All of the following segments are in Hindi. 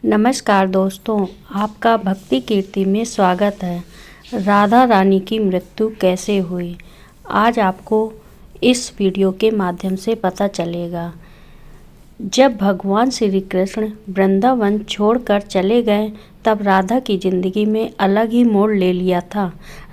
नमस्कार दोस्तों, आपका भक्ति कीर्ति में स्वागत है। राधा रानी की मृत्यु कैसे हुई, आज आपको इस वीडियो के माध्यम से पता चलेगा। जब भगवान श्री कृष्ण वृंदावन छोड़कर चले गए तब राधा की ज़िंदगी में अलग ही मोड़ ले लिया था।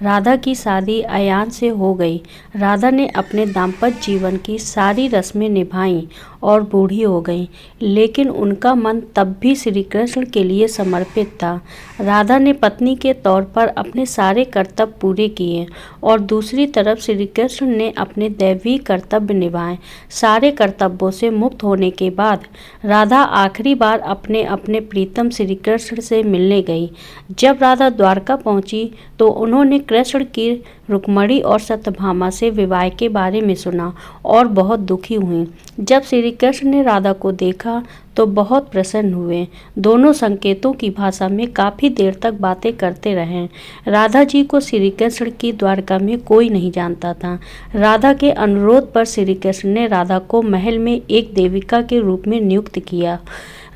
राधा की शादी अयान से हो गई। राधा ने अपने दाम्पत्य जीवन की सारी रस्में निभाईं और बूढ़ी हो गई, लेकिन उनका मन तब भी श्री कृष्ण के लिए समर्पित था। राधा ने पत्नी के तौर पर अपने सारे कर्तव्य पूरे किए और दूसरी तरफ श्री कृष्ण ने अपने दैवी कर्तव्य निभाए। सारे कर्तव्यों से मुक्त होने के बाद राधा आखिरी बार अपने अपने प्रीतम श्री कृष्ण से मिलने गई। जब राधा द्वारका पहुंची तो उन्होंने कृष्ण की रुक्मणी और सत्यभामा से विवाह के बारे में सुना और बहुत दुखी हुई। जब श्री कृष्ण ने राधा को देखा तो बहुत प्रसन्न हुए। दोनों संकेतों की भाषा में काफ़ी देर तक बातें करते रहे। राधा जी को श्री कृष्ण की द्वारका में कोई नहीं जानता था। राधा के अनुरोध पर श्री कृष्ण ने राधा को महल में एक देविका के रूप में नियुक्त किया।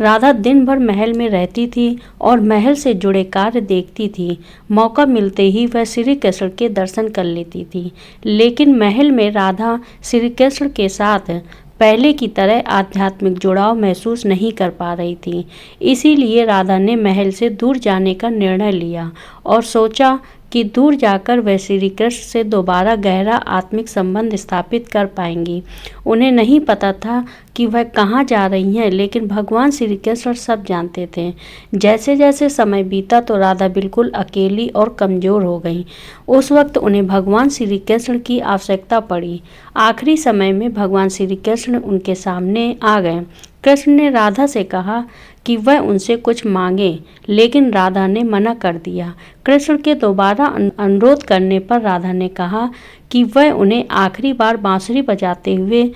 राधा दिन भर महल में रहती थी और महल से जुड़े कार्य देखती थी। मौका मिलते ही वह श्री कृष्ण के दर्शन कर लेती थी, लेकिन महल में राधा श्री कृष्ण के साथ पहले की तरह आध्यात्मिक जुड़ाव महसूस नहीं कर पा रही थी। इसीलिए राधा ने महल से दूर जाने का निर्णय लिया और सोचा कि दूर जाकर वह श्री कृष्ण से दोबारा गहरा आत्मिक संबंध स्थापित कर पाएंगी। उन्हें नहीं पता था कि वह कहाँ जा रही हैं, लेकिन भगवान श्री कृष्ण सब जानते थे। जैसे जैसे समय बीता तो राधा बिल्कुल अकेली और कमज़ोर हो गई। उस वक्त उन्हें भगवान श्री कृष्ण की आवश्यकता पड़ी। आखिरी समय में भगवान श्री कृष्ण उनके सामने आ गए। कृष्ण ने राधा से कहा कि वह उनसे कुछ मांगे, लेकिन राधा ने मना कर दिया। कृष्ण के दोबारा अनुरोध करने पर राधा ने कहा कि वह उन्हें आखिरी बार बांसुरी बजाते हुए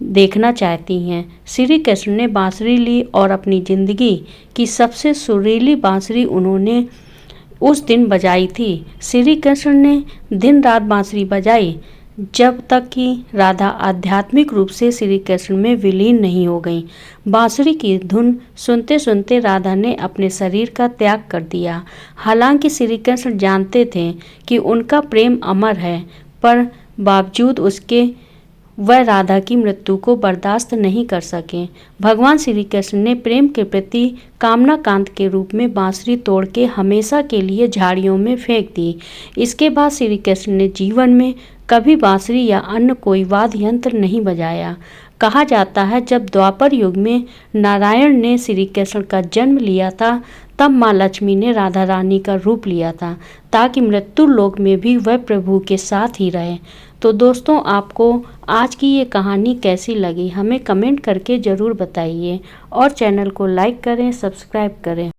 देखना चाहती हैं। श्री कृष्ण ने बांसुरी ली और अपनी ज़िंदगी की सबसे सुरीली बांसुरी उन्होंने उस दिन बजाई थी। श्री कृष्ण ने दिन रात बांसुरी बजाई जब तक कि राधा आध्यात्मिक रूप से श्री कृष्ण में विलीन नहीं हो गई। बांसुरी की धुन सुनते सुनते राधा ने अपने शरीर का त्याग कर दिया। हालांकि श्री कृष्ण जानते थे कि उनका प्रेम अमर है, पर बावजूद उसके वह राधा की मृत्यु को बर्दाश्त नहीं कर सके। भगवान श्री कृष्ण ने प्रेम के प्रति कामना कांत के रूप में बांसुरी तोड़ के हमेशा के लिए झाड़ियों में फेंक दी। इसके बाद श्री कृष्ण ने जीवन में कभी बांसुरी या अन्य कोई वाद्य यंत्र नहीं बजाया। कहा जाता है जब द्वापर युग में नारायण ने श्री कृष्ण का जन्म लिया था, तब माँ लक्ष्मी ने राधा रानी का रूप लिया था, ताकि मृत्यु लोक में भी वह प्रभु के साथ ही रहे। तो दोस्तों, आपको आज की ये कहानी कैसी लगी हमें कमेंट करके ज़रूर बताइए और चैनल को लाइक करें, सब्सक्राइब करें।